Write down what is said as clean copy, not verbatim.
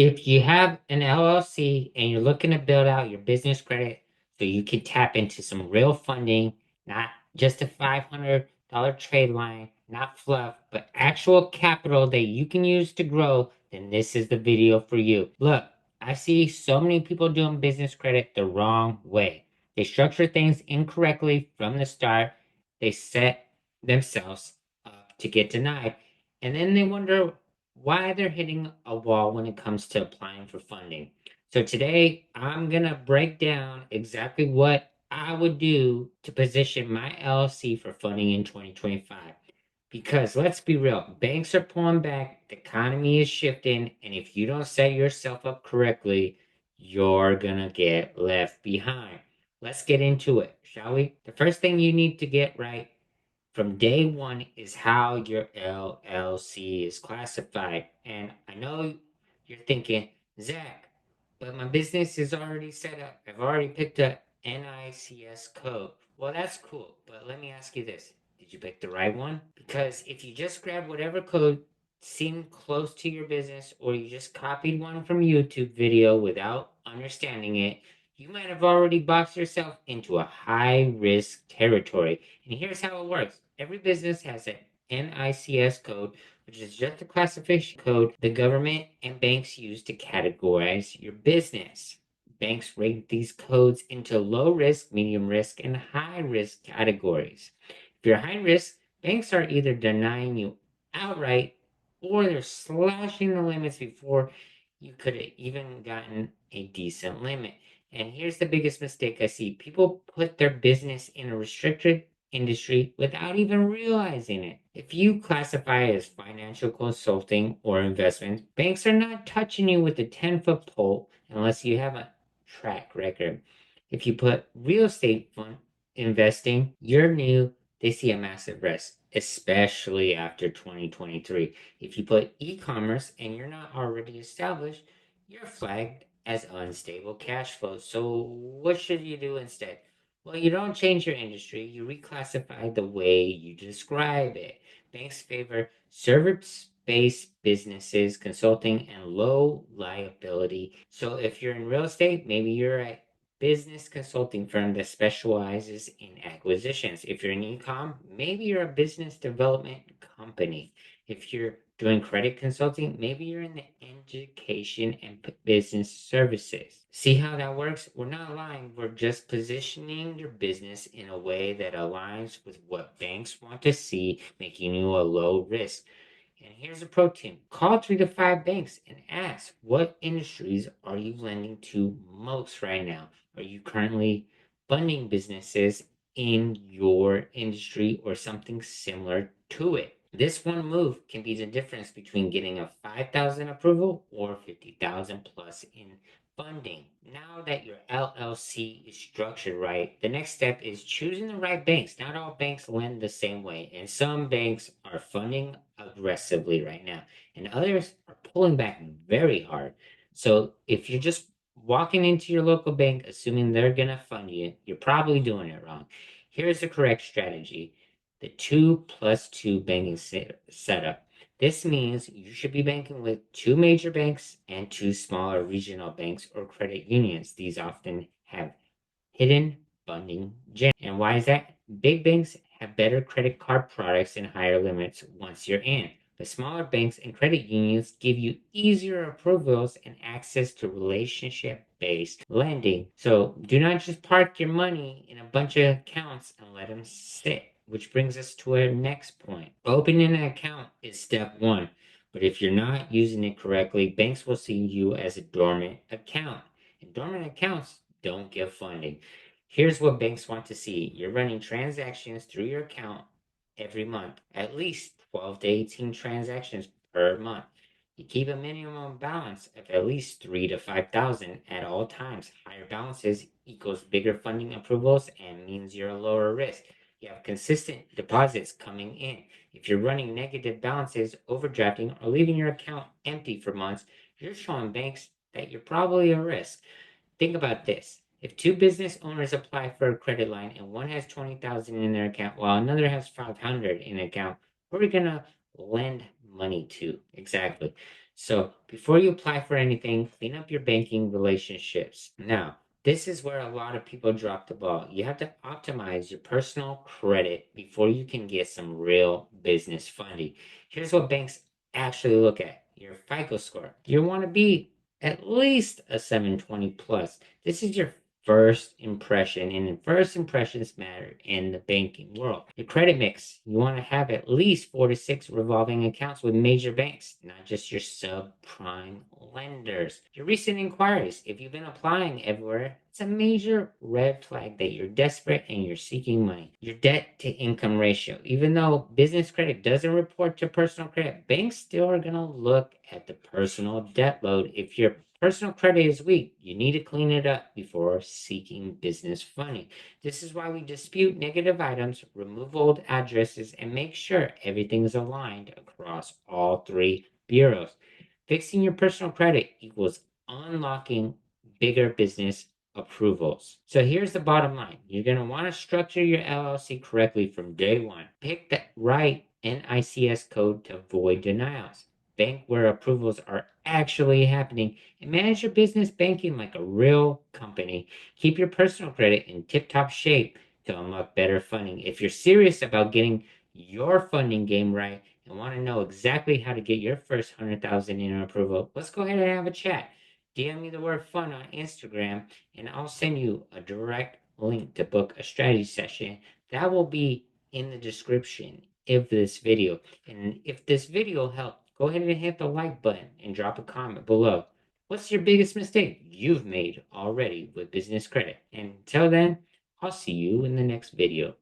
If you have an LLC and you're looking to build out your business credit so you can tap into some real funding, not just a $500 trade line, not fluff, but actual capital that you can use to grow, then this is the video for you. Look, I see so many people doing business credit the wrong way. They structure things incorrectly from the start. They set themselves up to get denied. And then they wonder why they're hitting a wall when it comes to applying for funding. So today I'm going to break down exactly what I would do to position my LLC for funding in 2025. Because let's be real, banks are pulling back, the economy is shifting, and if you don't set yourself up correctly, you're going to get left behind. Let's get into it, shall we? The first thing you need to get right from day one is how your LLC is classified. And I know you're thinking, Zach, but my business is already set up. I've already picked a NICS code. Well, that's cool, but let me ask you this. Did you pick the right one? Because if you just grab whatever code seemed close to your business or you just copied one from YouTube video without understanding it, you might have already boxed yourself into a high risk territory. And here's how it works. Every business has an NICS code, which is just a classification code the government and banks use to categorize your business. Banks rate these codes into low risk, medium risk, and high risk categories. If you're high risk, banks are either denying you outright or they're slashing the limits before you could have even gotten a decent limit. And here's the biggest mistake I see. People put their business in a restricted industry without even realizing it. If you classify as financial consulting or investments, banks are not touching you with a 10-foot pole unless you have a track record. If you put real estate fund investing, you're new, they see a massive risk, especially after 2023. If you put e-commerce and you're not already established, you're flagged as unstable cash flow. So what should you do instead? Well, you don't change your industry, you reclassify the way you describe it. Banks favor service-based businesses, consulting, and low liability. So if you're in real estate, maybe you're a business consulting firm that specializes in acquisitions. If you're in e-com, maybe you're a business development company. If you're doing credit consulting, maybe you're in the education and business services. See how that works? We're not lying, we're just positioning your business in a way that aligns with what banks want to see, making you a low risk. And here's a pro tip. Call 3 to 5 banks and ask, what industries are you lending to most right now? Are you currently funding businesses in your industry or something similar to it? This one move can be the difference between getting a 5,000 approval or 50,000 plus in funding. Now that your LLC is structured right, the next step is choosing the right banks. Not all banks lend the same way, and some banks are funding aggressively right now, and others are pulling back very hard. So if you're just walking into your local bank assuming they're going to fund you, you're probably doing it wrong. Here's the correct strategy: the 2+2 banking setup. This means you should be banking with 2 major banks and 2 smaller regional banks or credit unions. These often have hidden funding jam. And why is that? Big banks have better credit card products and higher limits once you're in. The smaller banks and credit unions give you easier approvals and access to relationship based lending. So do not just park your money in a bunch of accounts and let them sit. Which brings us to our next point. Opening an account is step one. But if you're not using it correctly, banks will see you as a dormant account. And dormant accounts don't give funding. Here's what banks want to see. You're running transactions through your account every month, at least 12 to 18 transactions per month. You keep a minimum balance of at least 3 to 5,000 at all times. Higher balances equals bigger funding approvals and means you're a lower risk. You have consistent deposits coming in. If you're running negative balances, overdrafting, or leaving your account empty for months, you're showing banks that you're probably a risk. Think about this. If 2 business owners apply for a credit line and one has 20,000 in their account while another has 500 in account, who are we gonna lend money to? Exactly. So before you apply for anything, clean up your banking relationships. Now, this is where a lot of people drop the ball. You have to optimize your personal credit before you can get some real business funding. Here's what banks actually look at: your FICO score. You want to be at least a 720 plus. This is your first impression, and first impressions matter in the banking world. Your credit mix, you want to have at least 4 to 6 revolving accounts with major banks, not just your subprime lenders. Your recent inquiries, if you've been applying everywhere, it's a major red flag that you're desperate and you're seeking money. Your debt to income ratio, even though business credit doesn't report to personal credit, banks still are going to look at the personal debt load. If your personal credit is weak, you need to clean it up before seeking business funding. This is why we dispute negative items, remove old addresses, and make sure everything is aligned across all 3 bureaus. Fixing your personal credit equals unlocking bigger business approvals. So here's the bottom line. You're going to want to structure your LLC correctly from day one. Pick the right NICS code to avoid denials. Bank where approvals are actually happening, and manage your business banking like a real company. Keep your personal credit in tip-top shape to unlock better funding. If you're serious about getting your funding game right and want to know exactly how to get your first 100,000 in approval, let's go ahead and have a chat. DM me the word fun on Instagram, and I'll send you a direct link to book a strategy session. That will be in the description of this video. And if this video helped, go ahead and hit the like button and drop a comment below. What's your biggest mistake you've made already with business credit? And until then, I'll see you in the next video.